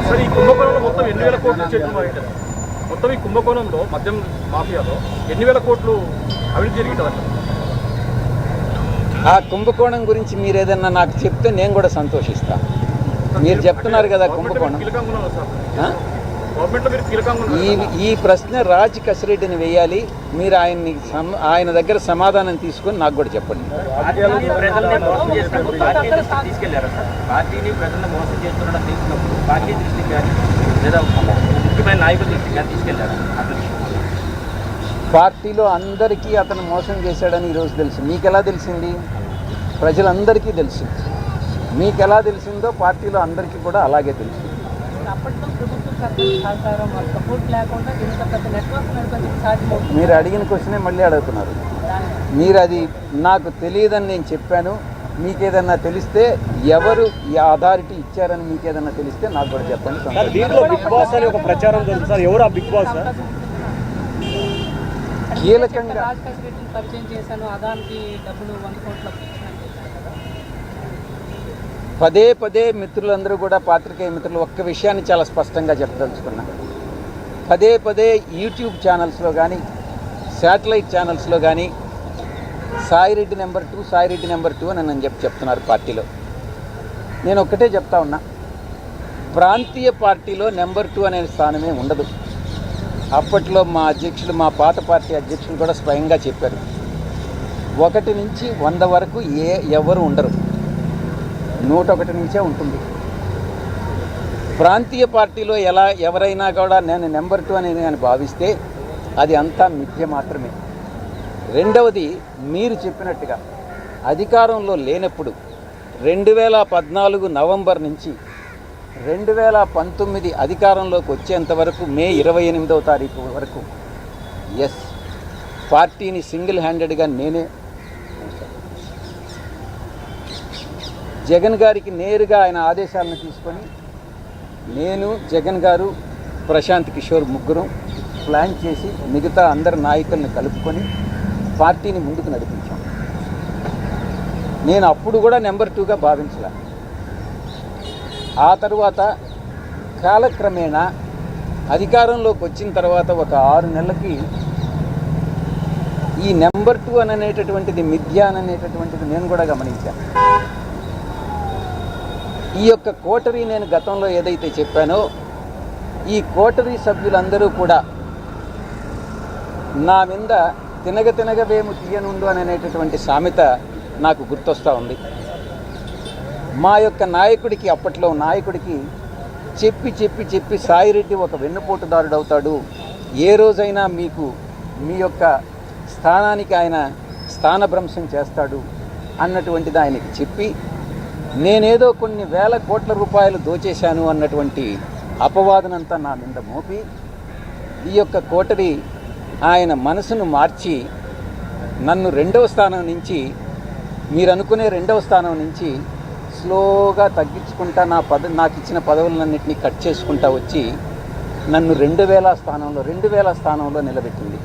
సరే ఈ కుంభకోణంలో మొత్తం 8,000 కోట్లు చేతులు మొత్తం ఈ కుంభకోణంలో మద్యం మాఫియాలో 8,000 కోట్లు అవినీతి జరిగింది. ఆ కుంభకోణం గురించి మీరు ఏదన్నా నాకు చెప్తే నేను కూడా సంతోషిస్తా. మీరు చెప్తున్నారు కదా కుంభకోణం. ఈ ప్రశ్న రాజ్ కసిరెడ్డిని వేయాలి. మీరు ఆయన దగ్గర సమాధానం తీసుకొని నాకు కూడా చెప్పండి. పార్టీలో అందరికీ అతను మోసం చేశాడని ఈరోజు తెలుసు. మీకు ఎలా తెలిసింది? ప్రజలందరికీ తెలుసు. మీకు ఎలా తెలిసిందో పార్టీలో అందరికీ కూడా అలాగే తెలుసు. మీరు అడిగిన క్వశ్చనే మళ్ళీ అడుగుతున్నారు. మీరు అది నాకు తెలియదని నేను చెప్పాను. మీకేదన్నా తెలిస్తే ఎవరు ఈ అథారిటీ ఇచ్చారని మీకేదన్నా తెలిస్తే నాకు కూడా చెప్పండి. దీంట్లో బిగ్ బాస్ అని ఒక ప్రచారం జరుగుతుంది సార్. ఎవరు ఆ బిగ్ బాస్? కీలకంగా పదే పదే మిత్రులందరూ కూడా పాత్రికేయ మిత్రులు ఒక్క విషయాన్ని చాలా స్పష్టంగా చెప్పదలుచుకున్నా. పదే పదే యూట్యూబ్ ఛానల్స్లో కానీ శాటిలైట్ ఛానల్స్లో కానీ సాయిరెడ్డి నెంబర్ 2 సాయిరెడ్డి నెంబర్ 2 అని నన్ను చెప్తున్నారు పార్టీలో. నేను ఒక్కటే చెప్తా ఉన్నా, ప్రాంతీయ పార్టీలో నెంబర్ 2 అనే స్థానమే ఉండదు. అప్పట్లో మా అధ్యక్షులు, మా పాత పార్టీ అధ్యక్షులు కూడా స్వయంగా చెప్పారు, 1 నుంచి 100 వరకు ఎవరు ఉండరు, 101 నుంచే ఉంటుంది. ప్రాంతీయ పార్టీలో ఎవరైనా కూడా నేను నెంబర్ 2 అని నేను భావిస్తే అది అంతా మిథ్య మాత్రమే. రెండవది, మీరు చెప్పినట్టుగా అధికారంలో లేనప్పుడు 2014 నవంబర్ నుంచి 2019 అధికారంలోకి వచ్చేంత వరకు మే 28వ తారీఖు వరకు పార్టీని సింగిల్ హ్యాండెడ్గా నేనే జగన్ గారికి నేరుగా ఆయన ఆదేశాలను తీసుకొని నేను, జగన్ గారు, ప్రశాంత్ కిషోర్ ముగ్గురం ప్లాన్ చేసి మిగతా అందరి నాయకులను కలుపుకొని పార్టీని ముందుకు నడిపించాం. నేను అప్పుడు కూడా నెంబర్ 2గా భావించలే. ఆ తరువాత కాలక్రమేణా అధికారంలోకి వచ్చిన తర్వాత ఒక 6 నెలలకి ఈ నెంబర్ 2 అనేటటువంటిది మిథ్య అనేటటువంటిది నేను కూడా గమనించాను. ఈ యొక్క కోటరీ నేను గతంలో ఏదైతే చెప్పానో, ఈ కోటరీ సభ్యులందరూ కూడా నా మీద తినగవేము తీయనుండు అనేటటువంటి సామెత నాకు గుర్తొస్తూ ఉంది. మా యొక్క నాయకుడికి, అప్పట్లో నాయకుడికి చెప్పి సాయిరెడ్డి ఒక వెన్నుపోటుదారుడు అవుతాడు, ఏ రోజైనా మీ యొక్క స్థానానికి ఆయన స్థానభ్రంశం చేస్తాడు అన్నటువంటిది ఆయనకి చెప్పి, నేనేదో కొన్ని వేల కోట్ల రూపాయలు దోచేశాను అన్నటువంటి అపవాదనంతా నా మీద మోపి ఈ యొక్క కోటరీ ఆయన మనసును మార్చి నన్ను 2వ స్థానం నుంచి, మీరు అనుకునే 2వ స్థానం నుంచి స్లోగా తగ్గించుకుంటా నాకు ఇచ్చిన పదవులన్నింటినీ కట్ చేసుకుంటా వచ్చి నన్ను 2000 స్థానంలో నిలబెట్టింది.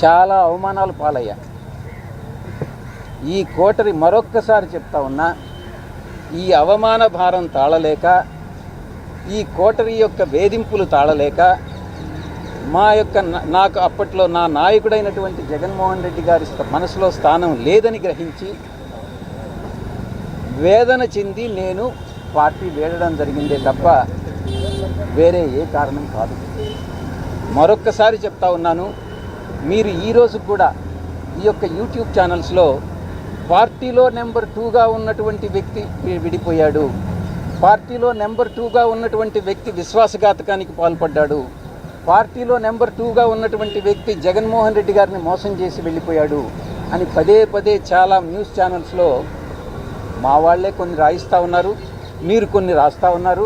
చాలా అవమానాలు పాలయ్యా. ఈ కోటరీ, మరొక్కసారి చెప్తా ఉన్నా, ఈ అవమాన భారం తాళలేక, ఈ కోటరీ యొక్క వేధింపులు తాళలేక, నాకు అప్పట్లో నా నాయకుడైనటువంటి జగన్మోహన్ రెడ్డి గారి మనసులో స్థానం లేదని గ్రహించి వేదన చెంది నేను పార్టీ వేడడం జరిగిందే తప్ప వేరే ఏ కారణం కాదు. మరొక్కసారి చెప్తా ఉన్నాను, మీరు ఈరోజు కూడా ఈ యొక్క యూట్యూబ్ ఛానల్స్లో పార్టీలో నెంబర్ 2గా ఉన్నటువంటి వ్యక్తి విడిపోయాడు, పార్టీలో నెంబర్ 2గా ఉన్నటువంటి వ్యక్తి విశ్వాసఘాతకానికి పాల్పడ్డాడు, పార్టీలో నెంబర్ 2గా ఉన్నటువంటి వ్యక్తి జగన్మోహన్ రెడ్డి గారిని మోసం చేసి వెళ్ళిపోయాడు అని పదే చాలా న్యూస్ ఛానల్స్లో మా వాళ్లే కొన్ని రాయిస్తూ ఉన్నారు, మీరు కొన్ని రాస్తూ ఉన్నారు.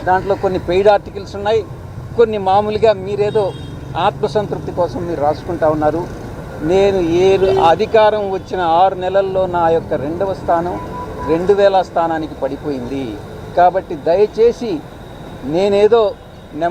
దాంట్లో కొన్ని పెయిడ్ ఆర్టికల్స్ ఉన్నాయి, కొన్ని మామూలుగా మీరేదో ఆత్మసంతృప్తి కోసం మీరు రాసుకుంటా ఉన్నారు. నేను అధికారం వచ్చిన 6 నెలల్లో నా యొక్క 2వ స్థానం 2000 స్థానానికి పడిపోయింది. కాబట్టి దయచేసి నేనేదో